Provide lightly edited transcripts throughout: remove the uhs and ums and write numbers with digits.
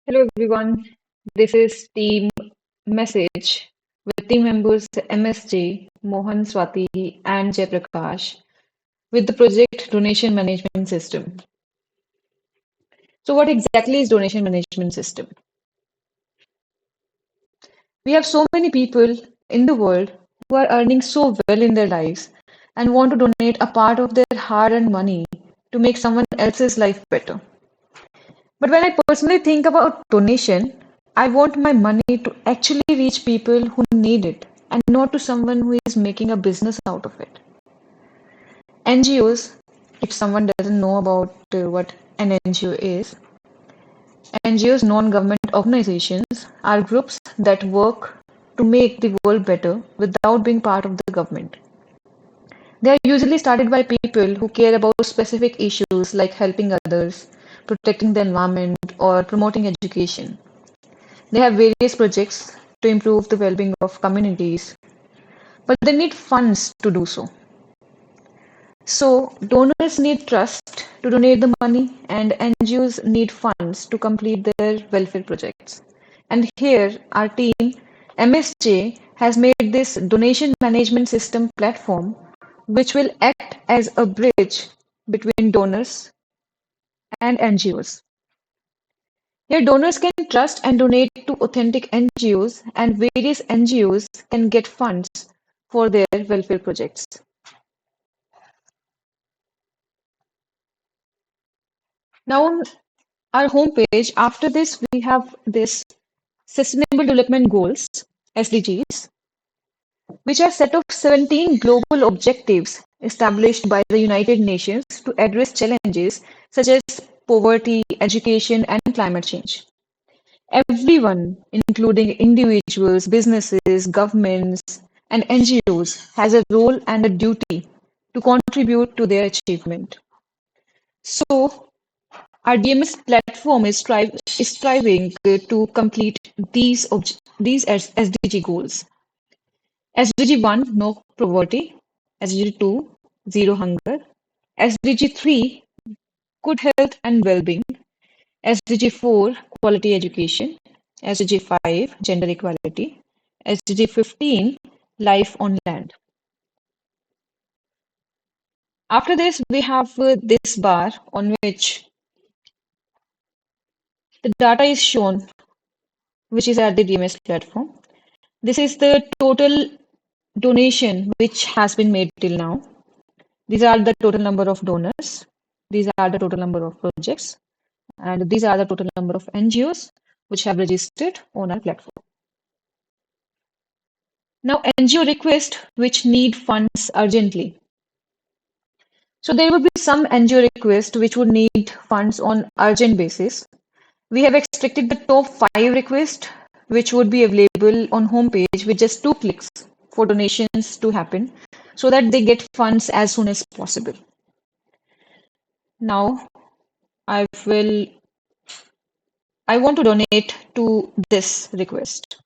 Hello everyone, this is Team Message with team members MSJ, Mohan, Swati, and Jayaprakash with the project Donation Management System. So, what exactly is Donation Management System? We have so many people in the world who are earning so well in their lives and want to donate a part of their hard-earned money to make someone else's life better. But when I personally think about donation, I want my money to actually reach people who need it and not to someone who is making a business out of it. NGOs, if someone doesn't know about what an NGO is, NGOs, non-government organizations, are groups that work to make the world better without being part of the government. They are usually started by people who care about specific issues like helping others, protecting the environment, or promoting education. They have various projects to improve the well-being of communities, but they need funds to do so. So donors need trust to donate the money, and NGOs need funds to complete their welfare projects. And here, our team, MSJ, has made this donation management system platform, which will act as a bridge between donors and NGOs. Here, donors can trust and donate to authentic NGOs, and various NGOs can get funds for their welfare projects. Now, on our homepage, after this, we have this Sustainable Development Goals, SDGs, which are a set of 17 global objectives established by the United Nations to address challenges such as poverty, education, and climate change. Everyone, including individuals, businesses, governments, and NGOs, has a role and a duty to contribute to their achievement. So, our DMS platform is striving to complete these SDG goals. SDG 1, no poverty. SDG 2, zero hunger. SDG 3, good health and well-being. SDG 4, quality education. SDG 5, gender equality. SDG 15, life on land. After this, we have this bar on which the data is shown, which is at the DMS platform. This is the total donation which has been made till now. These are the total number of donors. These are the total number of projects. And these are the total number of NGOs which have registered on our platform. Now, NGO requests which need funds urgently. So there would be some NGO requests which would need funds on urgent basis. We have extracted the top 5 requests which would be available on homepage with just 2 clicks for donations to happen so that they get funds as soon as possible. Now, I will I want to donate to this request.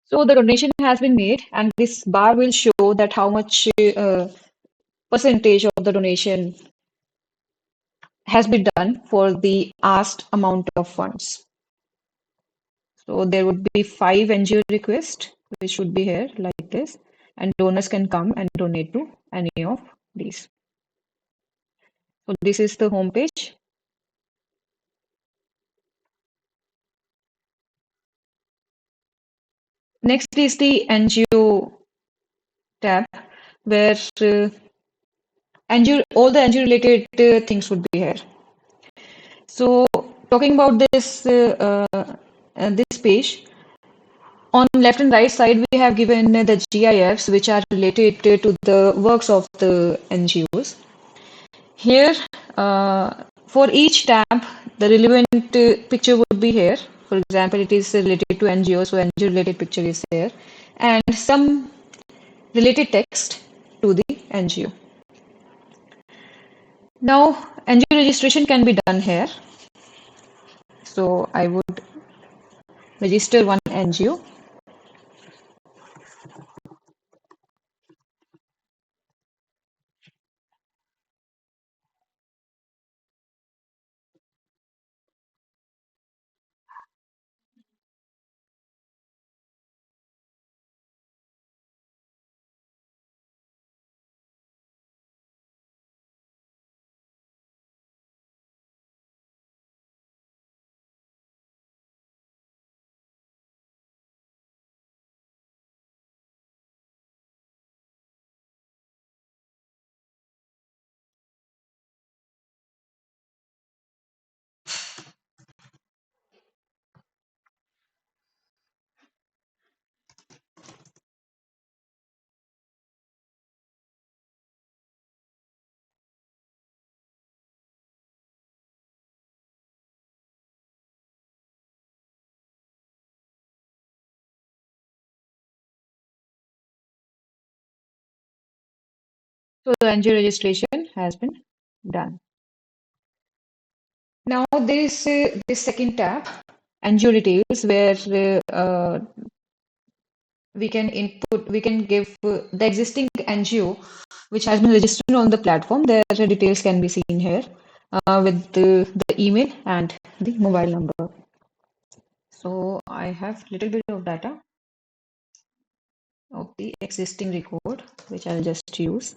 So the donation has been made, and this bar will show that how much percentage of the donation has been done for the asked amount of funds. So there would be 5 NGO requests, which should be here like this, and donors can come and donate to any of these. So this is the home page. Next is the NGO tab, where NGO, all the NGO related things would be here. So talking about this page, on left and right side, we have given the GIFs, which are related to the works of the NGOs. Here, for each tab, the relevant picture would be here. For example, it is related to NGO, so NGO related picture is here, and some related text to the NGO. Now, NGO registration can be done here. So I would register one NGO. So the NGO registration has been done. Now there is this second tab, NGO details, where we can give the existing NGO which has been registered on the platform. Their details can be seen here with the email and the mobile number. So I have little bit of data of the existing record, which I'll just use.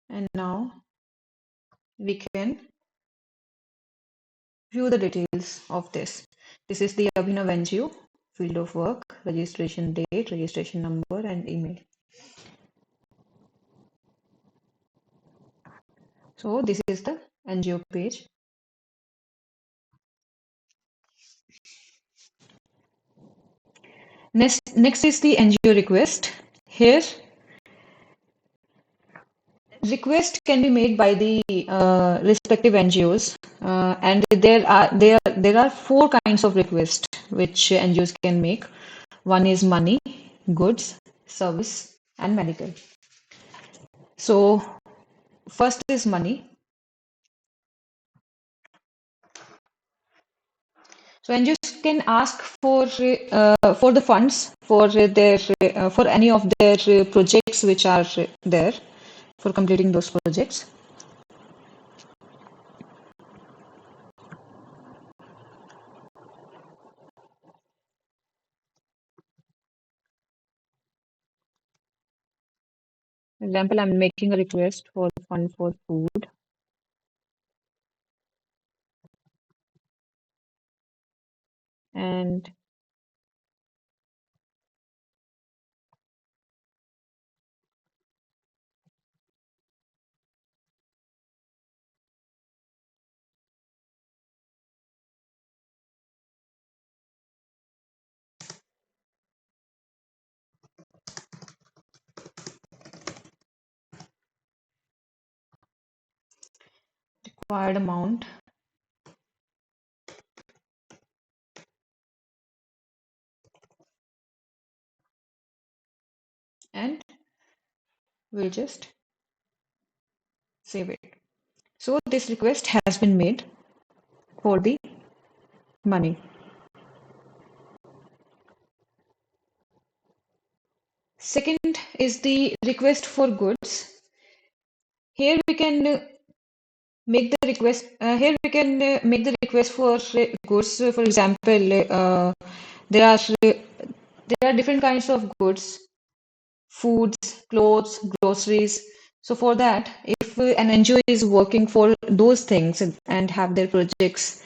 And now we can view the details of this. This is the Abhinav NGO, field of work, registration date, registration number, and email. So this is the NGO page. Next is the NGO request. Here, request can be made by the respective NGOs, and there are four kinds of requests which NGOs can make. One is money, goods, service, and medical. So first is money. So NGOs can ask for the funds for any of their projects which are there for completing those projects. For example, I'm making a request for fund for food, and required amount, and we'll just save it. So this request has been made for the money. Second is the request for goods. Here we can make the request. Here we can make the request for goods. For example, there are different kinds of goods: foods, clothes, groceries. So for that, if an NGO is working for those things and have their projects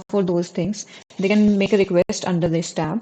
for those things, they can make a request under this tab.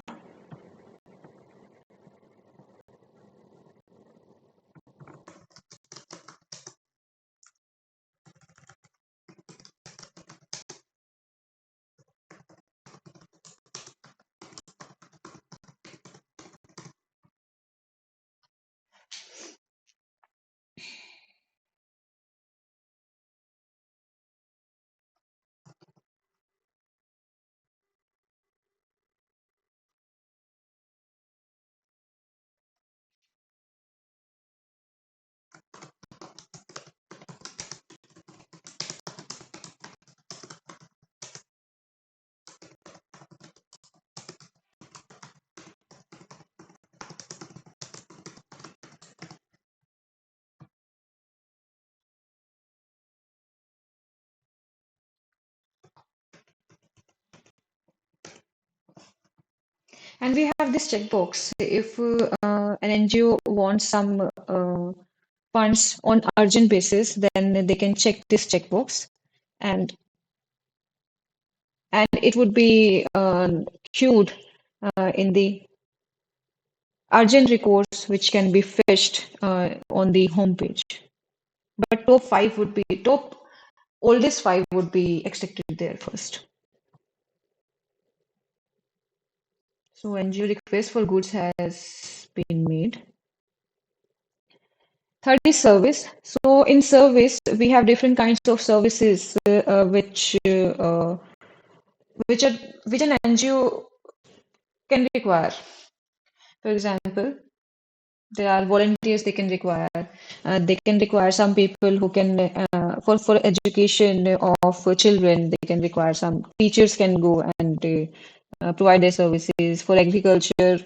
And we have this checkbox. If an NGO wants some funds on urgent basis, then they can check this checkbox, and it would be queued in the urgent recourse, which can be fetched on the home page. But top oldest five would be extracted there first. So NGO request for goods has been made. Third is service. So in service, we have different kinds of services which are which an NGO can require. For example, there are volunteers they can require. They can require some people who can for education of children. They can require some teachers can go and provide their services. For agriculture,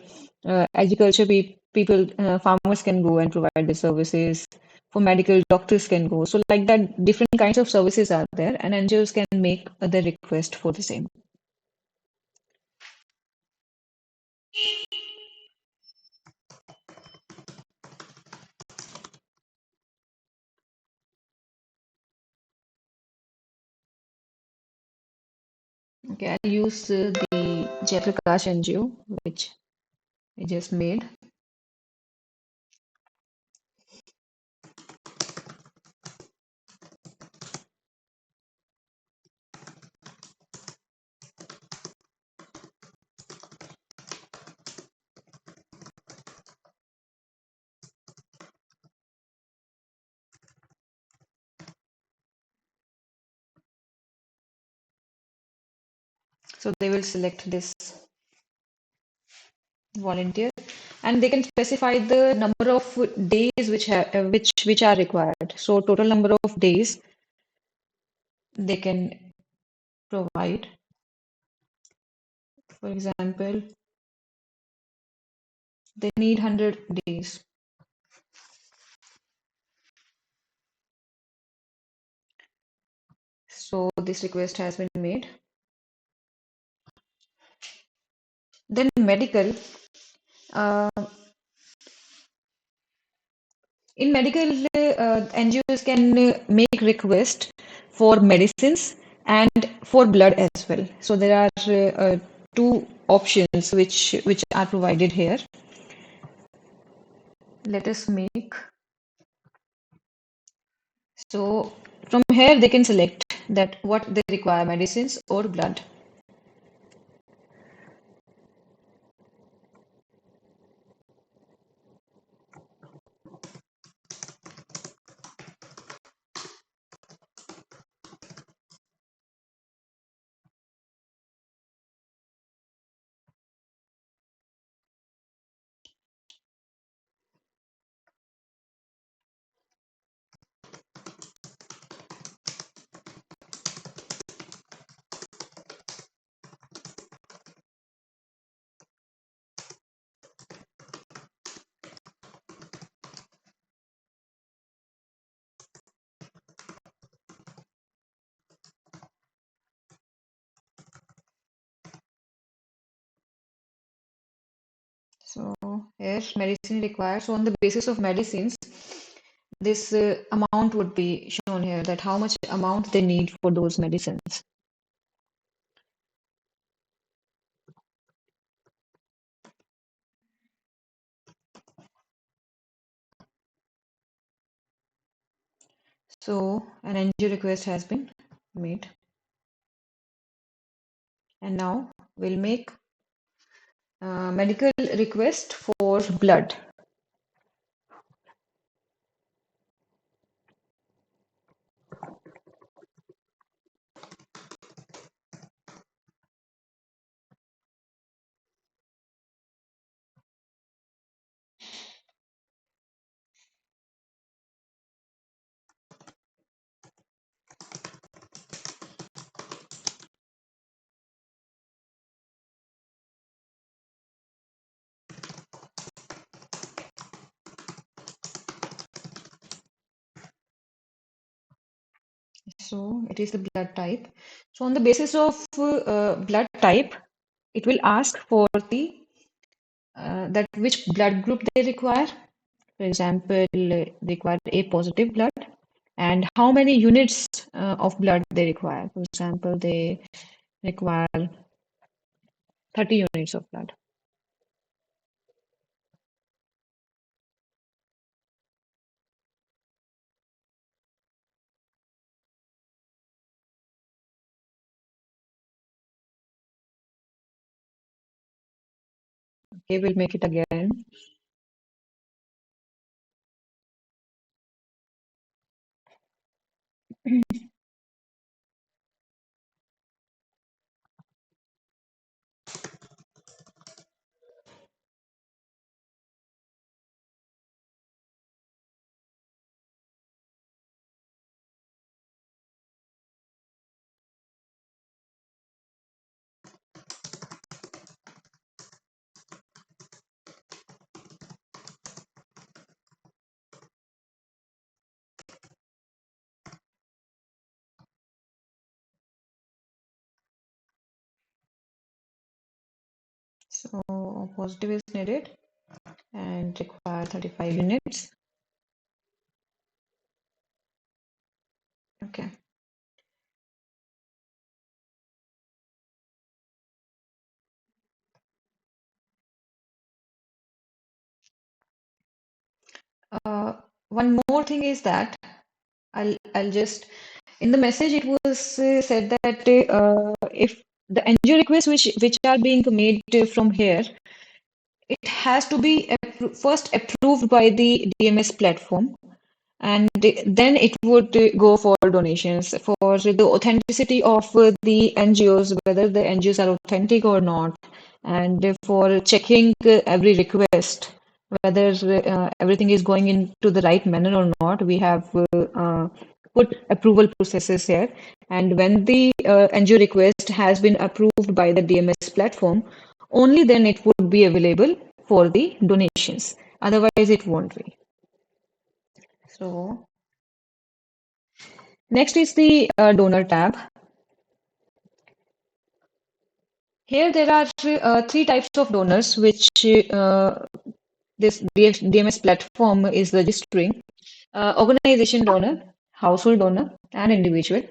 people farmers can go and provide their services. For medical, doctors can go. So like that, different kinds of services are there, and NGOs can make the request for the same. Okay, I'll use the Jayaprakash NGO, which I just made. So they will select this volunteer, and they can specify the number of days which are required. So total number of days they can provide. For example, they need 100 days. So this request has been made. Then medical. Uh, in medical, NGOs can make request for medicines and for blood as well. So there are two options which are provided here. Let us make. So from here they can select that what they require, medicines or blood. So here medicine required. So on the basis of medicines, this amount would be shown here, that how much amount they need for those medicines. So an NGO request has been made. And now we'll make medical request for blood. So it is the blood type. So on the basis of blood type, it will ask for the that which blood group they require. For example, they require A positive blood, and how many units of blood they require. For example, they require 30 units of blood. Okay, we'll make it again. So positive is needed and require 35 units. Okay. Uh, One more thing is that I'll just in the message it was said that if the NGO requests which are being made from here, it has to be first approved by the DMS platform, and then it would go for donations for the authenticity of the NGOs, whether the NGOs are authentic or not, and for checking every request, whether everything is going into the right manner or not. We have put approval processes here, and when the NGO request has been approved by the DMS platform, only then it would be available for the donations. Otherwise, it won't be. So next is the donor tab. Here there are three types of donors which this DMS platform is registering. Organization donor, household donor, and individual.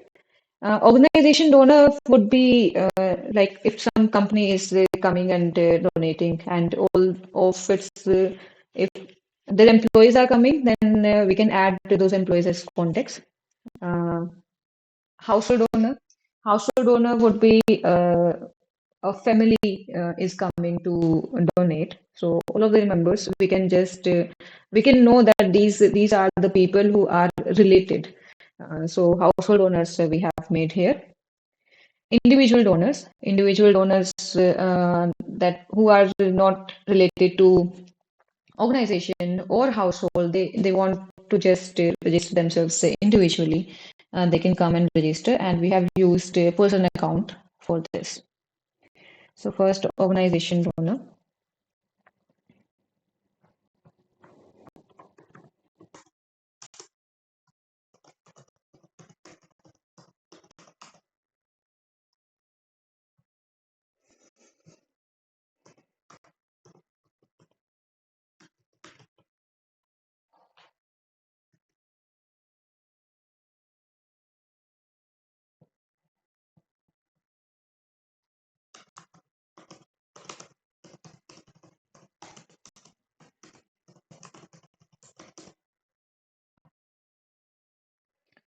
Organization donor would be like if some company is coming and donating, and all of its if their employees are coming, then we can add to those employees as contacts. Uh, Household donor. Household donor would be a family is coming to donate. So all of the members, we can just we can know that these are the people who are related. So household donors we have made here. Individual donors that who are not related to organization or household, they want to just register themselves individually. They can come and register, and we have used a personal account for this. So first, organization donor.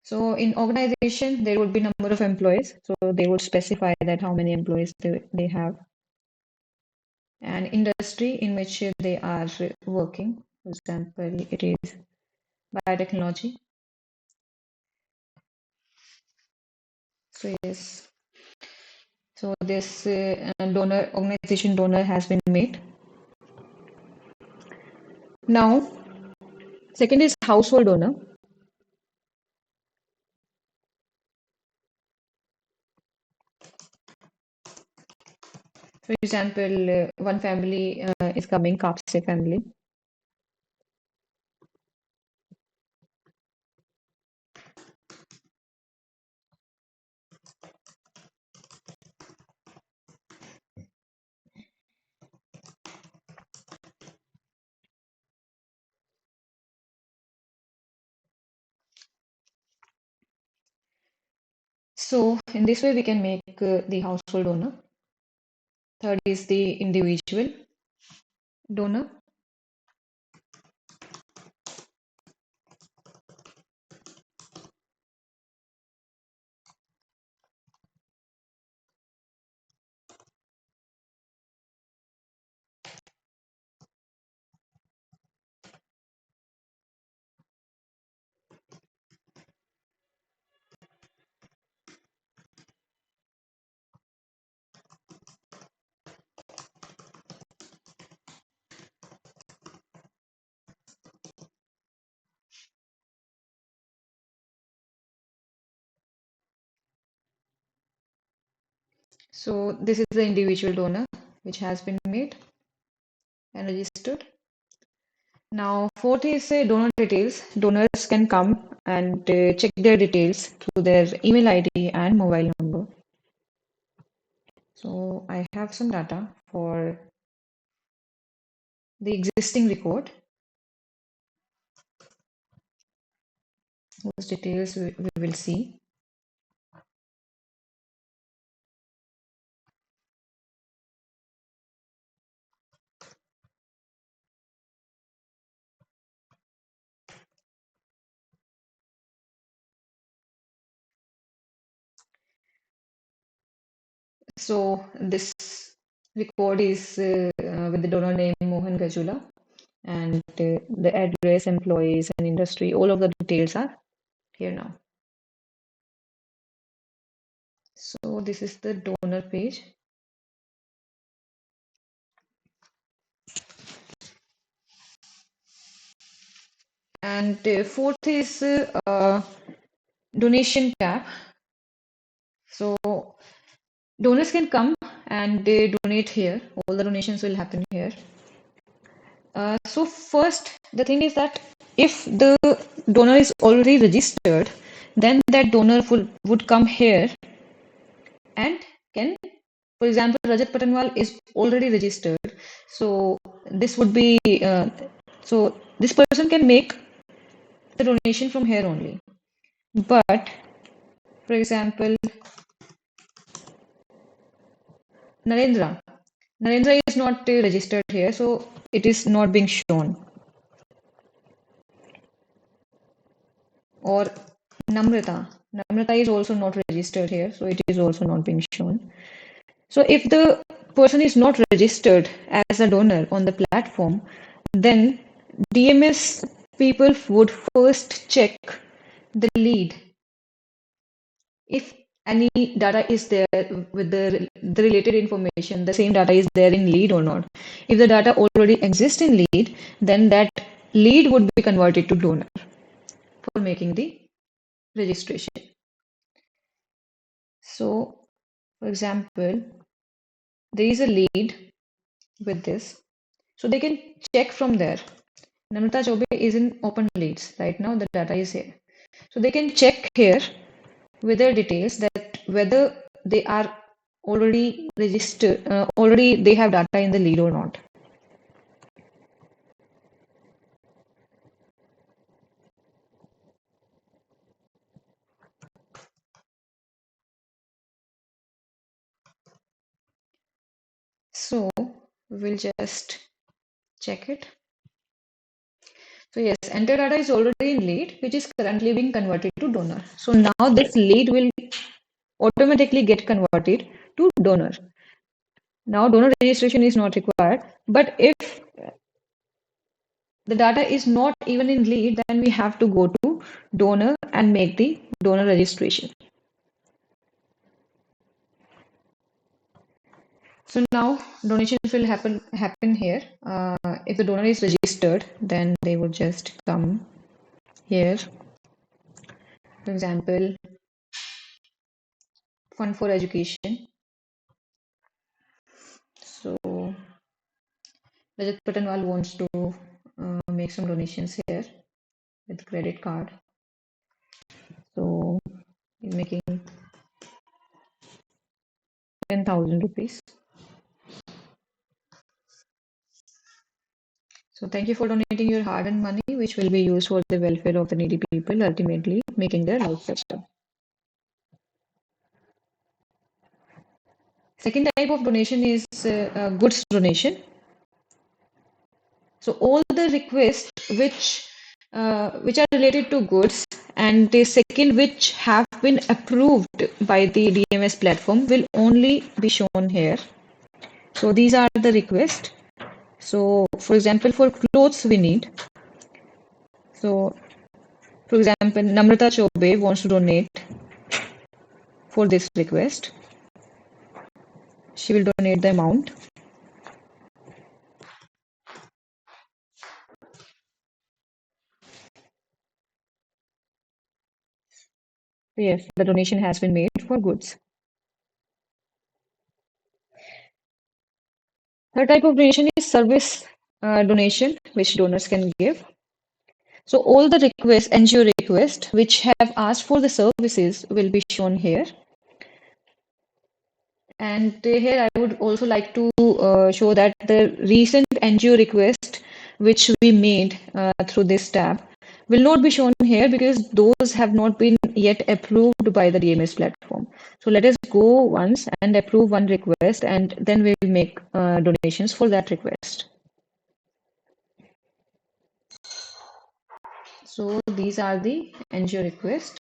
So in organization, there would be number of employees. So they would specify that how many employees they have, and industry in which they are working. For example, it is biotechnology. So yes, so this donor organization donor has been made. Now, second is household donor. For example, one family is coming, Kapse family. So in this way, we can make the household donor. Third is the individual donor. So this is the individual donor which has been made and registered. Now, fourth is donor details. Donors can come and check their details through their email ID and mobile number. So I have some data for the existing record. Those details we will see. So this record is with the donor name Mohan Gajula, and the address, employees, and industry. All of the details are here now. So this is the donor page. And fourth is donation tab. So donors can come and they donate here. All the donations will happen here. So first, the thing is that if the donor is already registered, then that donor would come here and can, for example, Rajat Patanwal is already registered. So this would be, so this person can make the donation from here only. But for example, Narendra. Narendra is not registered here, so it is not being shown. Or Namrata. Namrata is also not registered here, so it is also not being shown. So if the person is not registered as a donor on the platform, then DMS people would first check the lead. If any data is there with the related information, the same data is there in lead or not. If the data already exists in lead, then that lead would be converted to donor for making the registration. So, for example, there is a lead with this. So they can check from there. Namrata Chobe is in open leads. Right now, the data is here. So they can check here with their details that whether they are already registered, already they have data in the lead or not. So we'll just check it. So yes, enter data is already in lead, which is currently being converted to donor. So now this lead will automatically get converted to donor. Now donor registration is not required, but if the data is not even in lead, then we have to go to donor and make the donor registration. So now donations will happen here. If the donor is registered, then they would just come here. For example, fund for education. So Rajat Patanwal wants to make some donations here with credit card. So he's making 10,000 rupees. So thank you for donating your hard-earned money, which will be used for the welfare of the needy people, ultimately making their life better. second type of donation is goods donation. So all the requests which are related to goods, and the second which have been approved by the DMS platform will only be shown here. So these are the requests. So for example, for clothes we need. So for example, Namrata Chobe wants to donate for this request. She will donate the amount. Yes, the donation has been made for goods. Third type of donation is service donation, which donors can give. So all the requests, NGO requests, which have asked for the services will be shown here. And here I would also like to show that the recent NGO request which we made through this tab will not be shown here because those have not been yet approved by the DMS platform. So let us go once and approve one request, and then we will make donations for that request. So these are the NGO requests.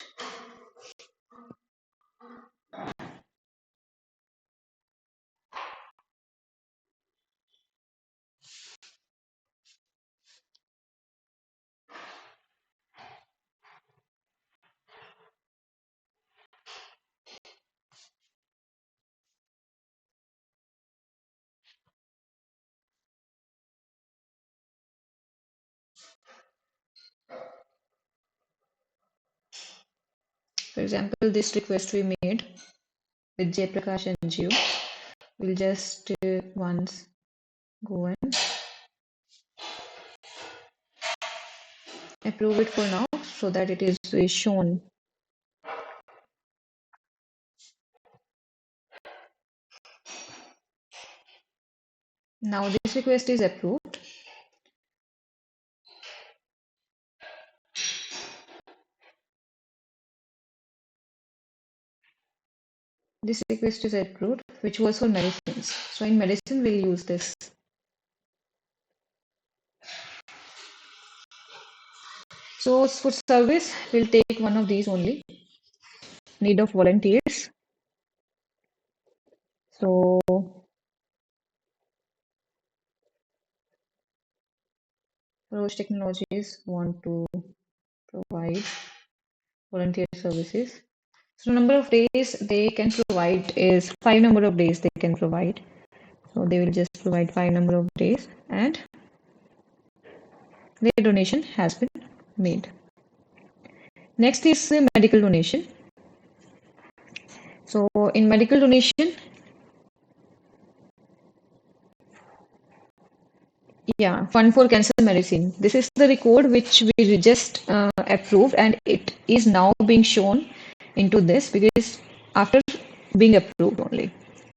For example, this request we made with Jaiprakash NGO. We'll just once go and approve it for now so that it is shown. Now this request is approved. This request is approved, which was for medicines. So in medicine, we'll use this. So for service, we'll take one of these only. Need of volunteers. So Roche Technologies want to provide volunteer services. So number of days they can provide is 5 number of days they can provide. So they will just provide 5 number of days, and their donation has been made. Next is medical donation. So in medical donation, yeah, fund for cancer medicine. This is the record which we just approved, and it is now being shown into this because after being approved only.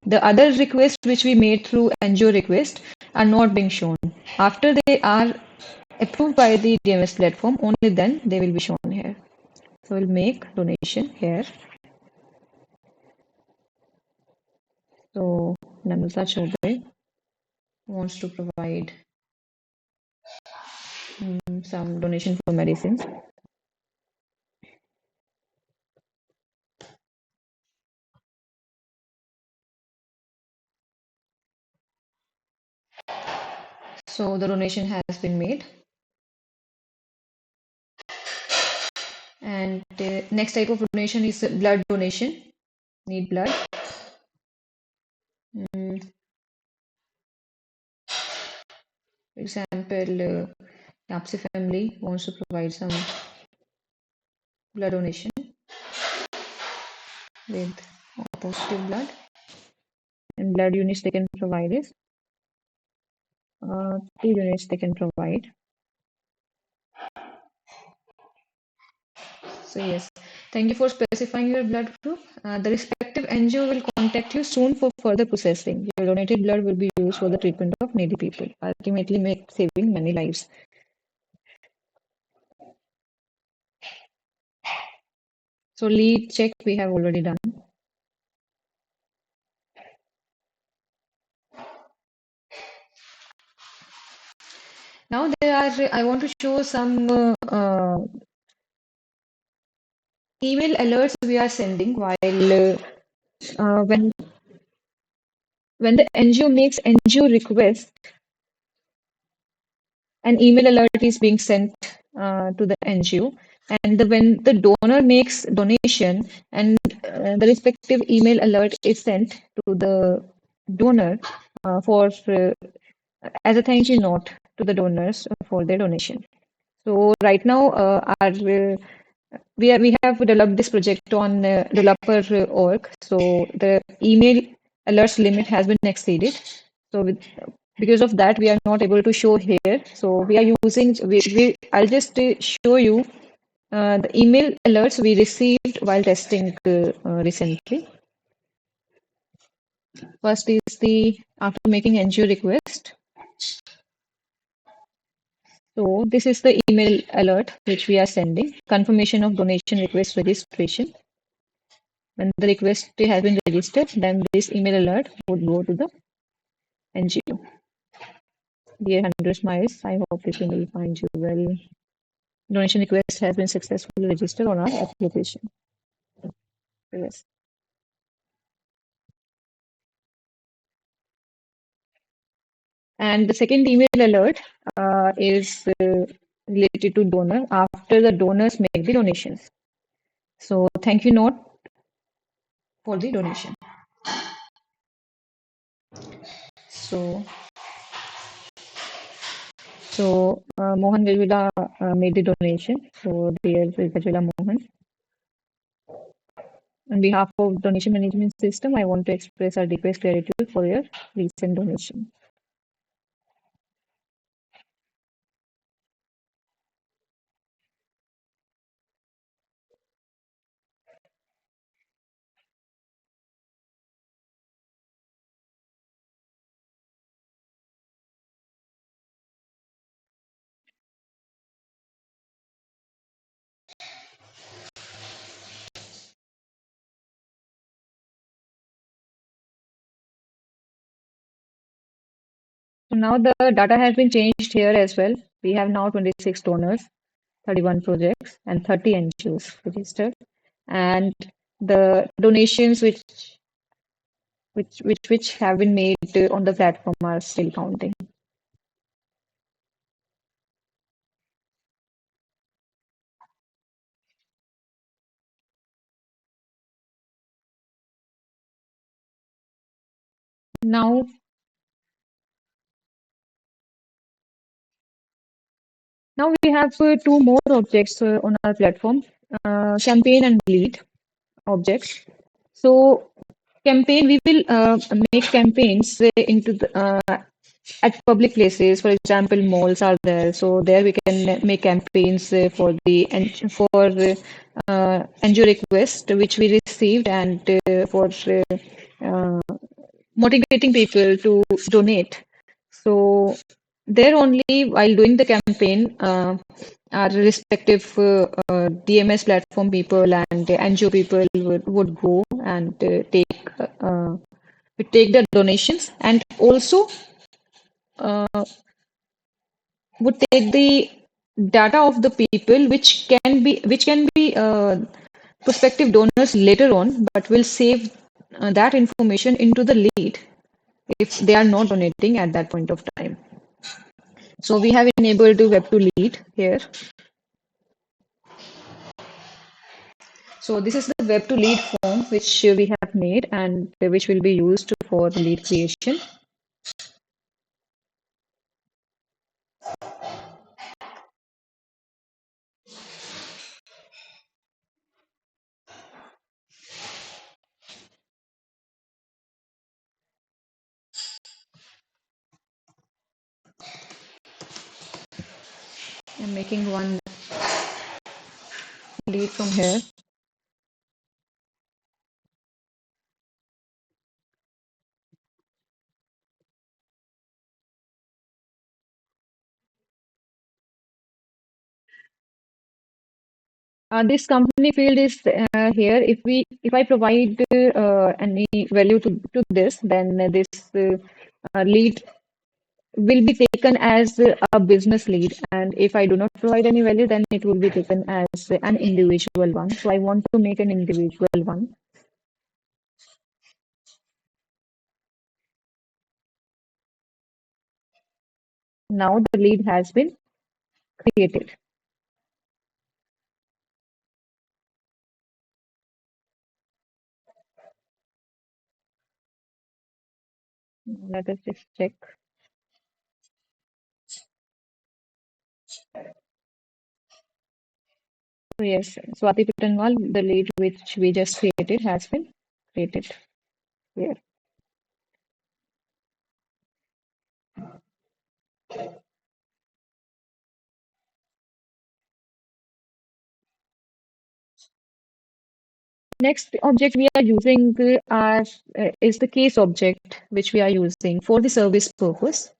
The other requests which we made through NGO request are not being shown. After they are approved by the DMS platform, only then they will be shown here. So we'll make donation here. So Namrata Chobe wants to provide some donation for medicines. So the donation has been made. And next type of donation is blood donation. Need blood. For example, Yapsi family wants to provide some blood donation with positive blood. And blood units they can provide is 2 units they can provide. So yes, thank you for specifying your blood group. The respective NGO will contact you soon for further processing. Your donated blood will be used for the treatment of needy people, ultimately saving many lives. So lead check we have already done. Now I want to show some email alerts we are sending while when the NGO makes NGO request, an email alert is being sent to the NGO, and when the donor makes donation, and the respective email alert is sent to the donor for as a thank you note to the donors for their donation. So right now, our we have developed this project on developer.org. So the email alerts limit has been exceeded. So because of that, we are not able to show here. So we are using, I'll just show you the email alerts we received while testing recently. First is the after making NGO request. So this is the email alert which we are sending. Confirmation of donation request registration. When the request has been registered, then this email alert would go to the NGO. Dear 100 Smiles, I hope this will find you well. Donation request has been successfully registered on our application. Yes. And the second email alert is related to donor after the donors make the donations. So thank you note for the donation. So Mohan Gajwala made the donation. So dear Gajwala Mohan, on behalf of Donation Management System, I want to express our deepest gratitude for your recent donation. So now the data has been changed here as well. We have now 26 donors, 31 projects, and 30 NGOs registered. And the donations which have been made on the platform are still counting. Now, now we have two more objects on our platform, campaign and lead objects. So campaign, we will make campaigns into the at public places. For example, malls are there, so there we can make campaigns for the and for NGO request which we received, and for uh, motivating people to donate. So there only while doing the campaign, our respective DMS platform people and NGO people would go and take the donations, and also would take the data of the people which can be prospective donors later on, but will save that information into the lead if they are not donating at that point of time. So we have enabled the web to lead here. So this is the web to lead form which we have made and which will be used for lead creation. I'm making one lead from here. This company field is here. If I provide any value to this, then this lead will be taken as a business lead, and if I do not provide any value, then it will be taken as an individual one. So I want to make an individual one. Now the lead has been created. Let us just check. So yes, Swati Pittanwal, the lead which we just created, has been created here. Next object we are using is the case object, which we are using for the service purpose.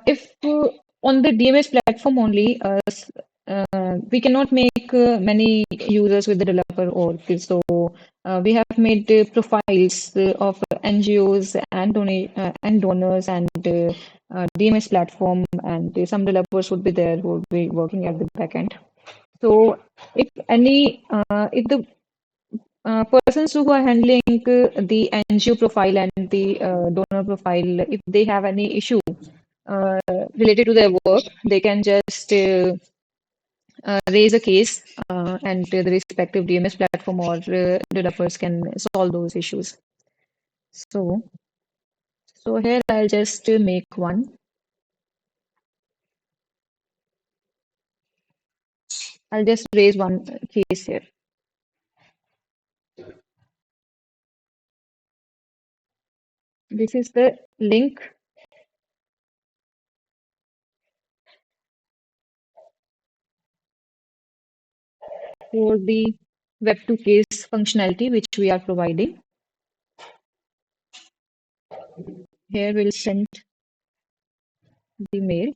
If on the DMS platform only, we cannot make many users with the developer org. So we have made profiles of NGOs and donors and DMS platform, and some developers would be there who would be working at the backend. So if the persons who are handling the NGO profile and the donor profile, if they have any issue uh, related to their work, they can just raise a case, and the respective DMS platform or developers can solve those issues. So, so here I'll just make one. I'll just raise one case here. This is the link for the Web2 case functionality which we are providing. Here we'll send the mail.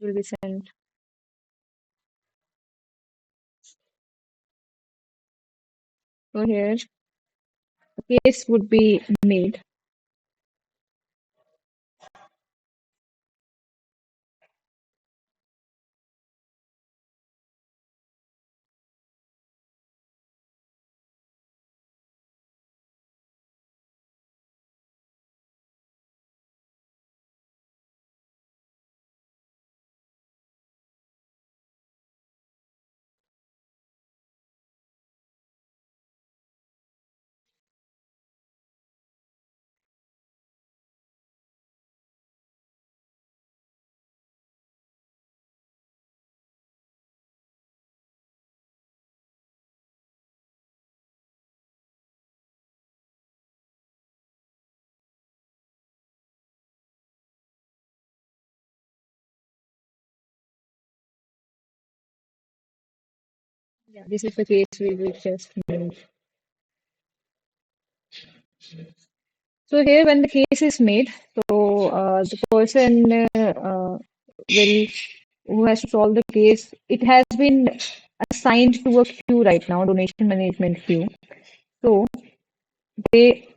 Will be sent. So here a case would be made. Yeah, this is the case we will just made. So here, when the case is made, so the person will who has to solve the case, it has been assigned to a queue right now, donation management queue. So they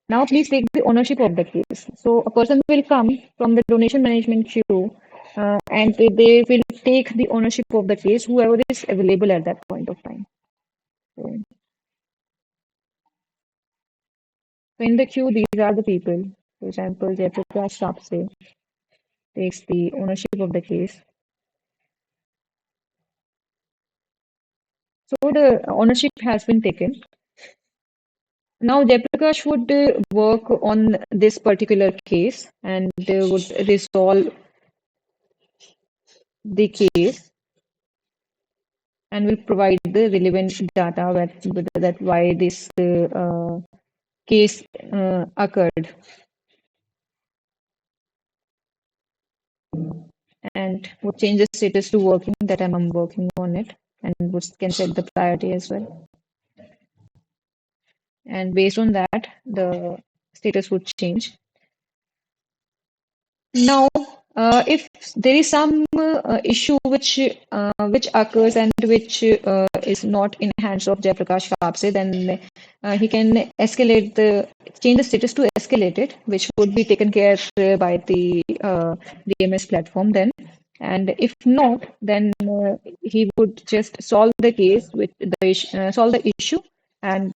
now please take the ownership of the case. So a person will come from the donation management queue, and they will take the ownership of the case, whoever is available at that point of time. So, so in the queue, these are the people. For example, Jayaprakash Sapse takes the ownership of the case. So the ownership has been taken. Now Jayaprakash would work on this particular case and would resolve the case and will provide the relevant data that why this case occurred and would change the status to working that I'm working on it and would can set the priority as well. And based on that, the status would change. Now, if there is some issue which occurs and which is not in hands of Jayaprakash Kapse, then he can escalate the change the status to escalate it, which would be taken care by the DMS platform then. And if not, then he would just solve the case with solve the issue and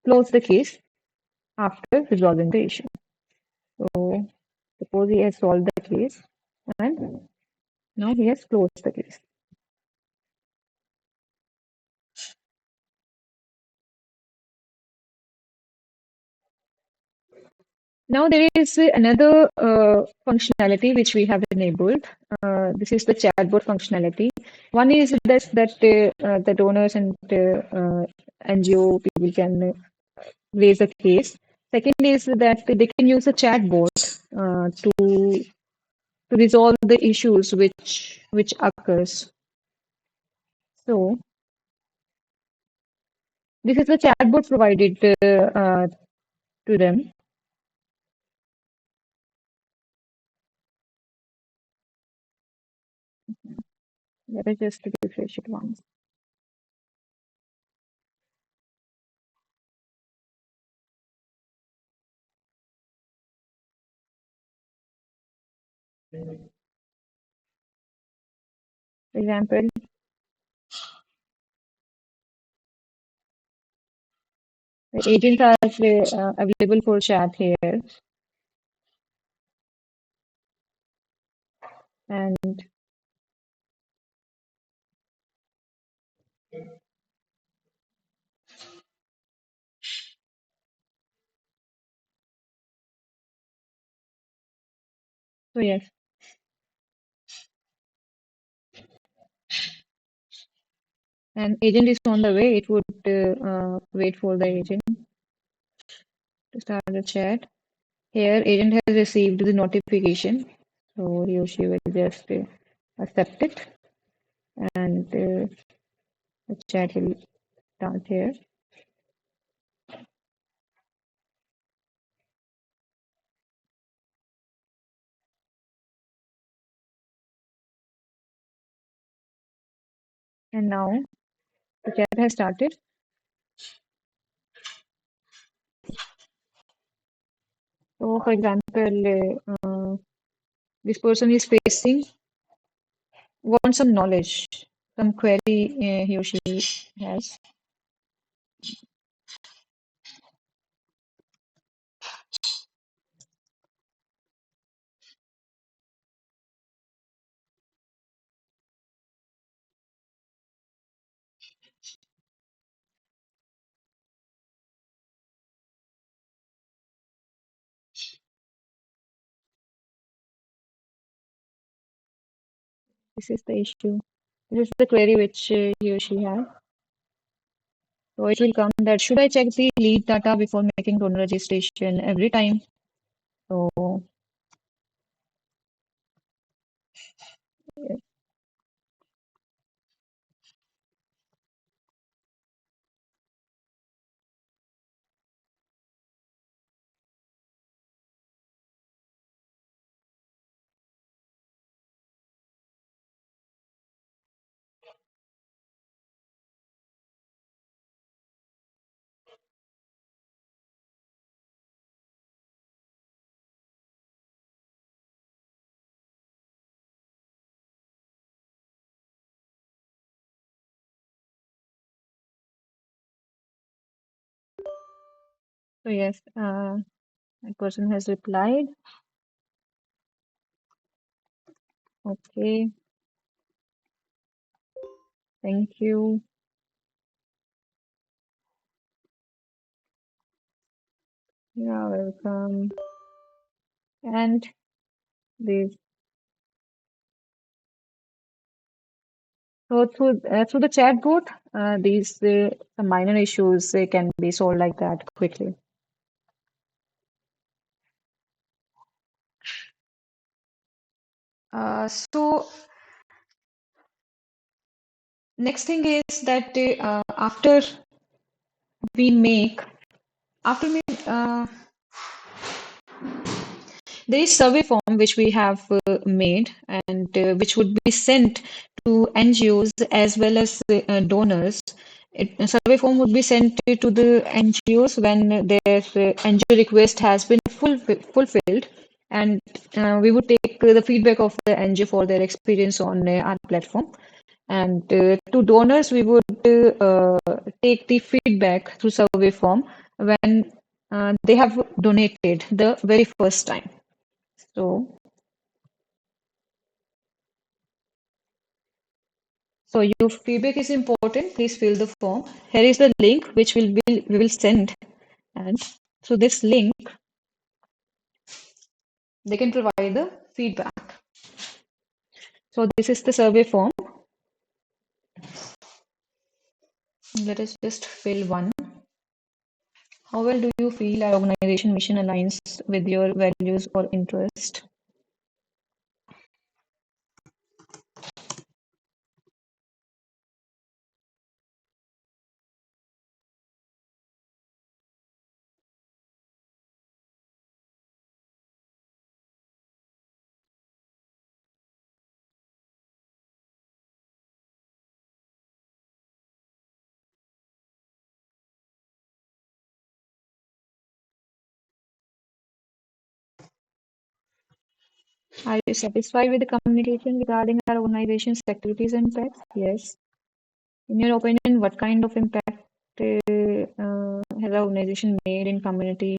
close the case after resolving the issue. So suppose he has solved the case and now he has closed the case. Now there is another functionality which we have enabled. This is the chatbot functionality. One is this, that the donors and NGO people can raise a case. Second is that they can use a chatbot to resolve the issues which occurs. So this is the chatbot provided to them. Let us just refresh it once. For example, the agents are available for chat here, and so yes, an agent is on the way. It would wait for the agent to start the chat. Here, agent has received the notification, so he or she will just accept it, and the chat will start here. And now the chat has started. So, for example, this person is facing wants some knowledge, some query he or she has. This is the issue. This is the query which he or she has. So it will come that should I check the lead data before making donor registration every time? So so yes, that person has replied. Okay. Thank you. You're welcome. And these so through the chat bot, these some minor issues they can be solved like that quickly. So next thing is that we make after we there is survey form which we have made and which would be sent to NGOs as well as donors. A survey form would be sent to the NGOs when their NGO request has been fulfilled, and we would take the feedback of the NGO for their experience on our platform. And to donors, we would take the feedback through survey form when they have donated the very first time. So, so your feedback is important. Please fill the form. Here is the link which we will send, and through this link they can provide the feedback. So this is the survey form. Let us just fill one. How well do you feel our organization mission aligns with your values or interest? Are you satisfied with the communication regarding our organization's activities and impacts? Yes. In your opinion, what kind of impact has our organization made in community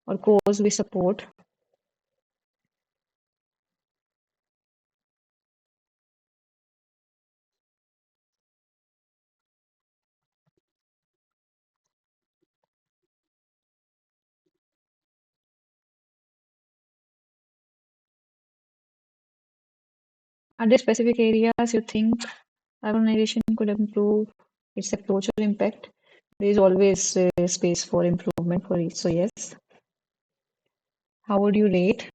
or cause we support? Are there specific areas you think our organization could improve its approach or impact? There is always space for improvement for each. So yes. How would you rate?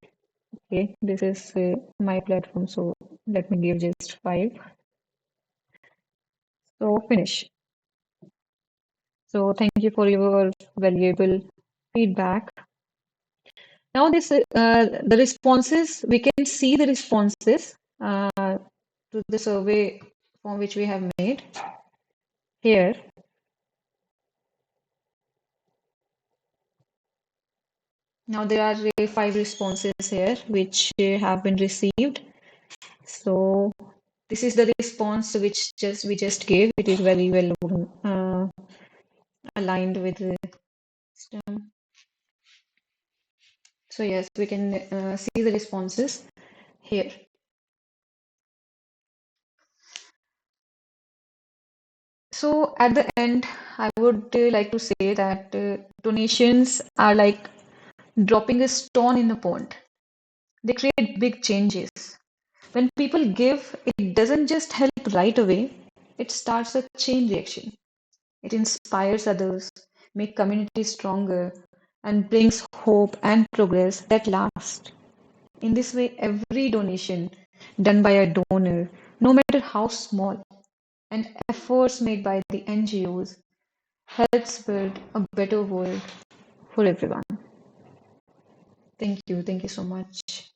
Okay, this is my platform, so let me give just 5. So finish. So thank you for your valuable feedback. Now the responses, we can see the responses to the survey form which we have made here. Now there are 5 responses here which have been received. So this is the response which we just gave. It is very well aligned with the system. So yes, we can see the responses here. So at the end, I would like to say that donations are like dropping a stone in a pond. They create big changes. When people give, it doesn't just help right away, it starts a chain reaction. It inspires others, makes communities stronger, and brings hope and progress that last. In this way, every donation done by a donor, no matter how small, and efforts made by the NGOs helps build a better world for everyone. Thank you. Thank you so much.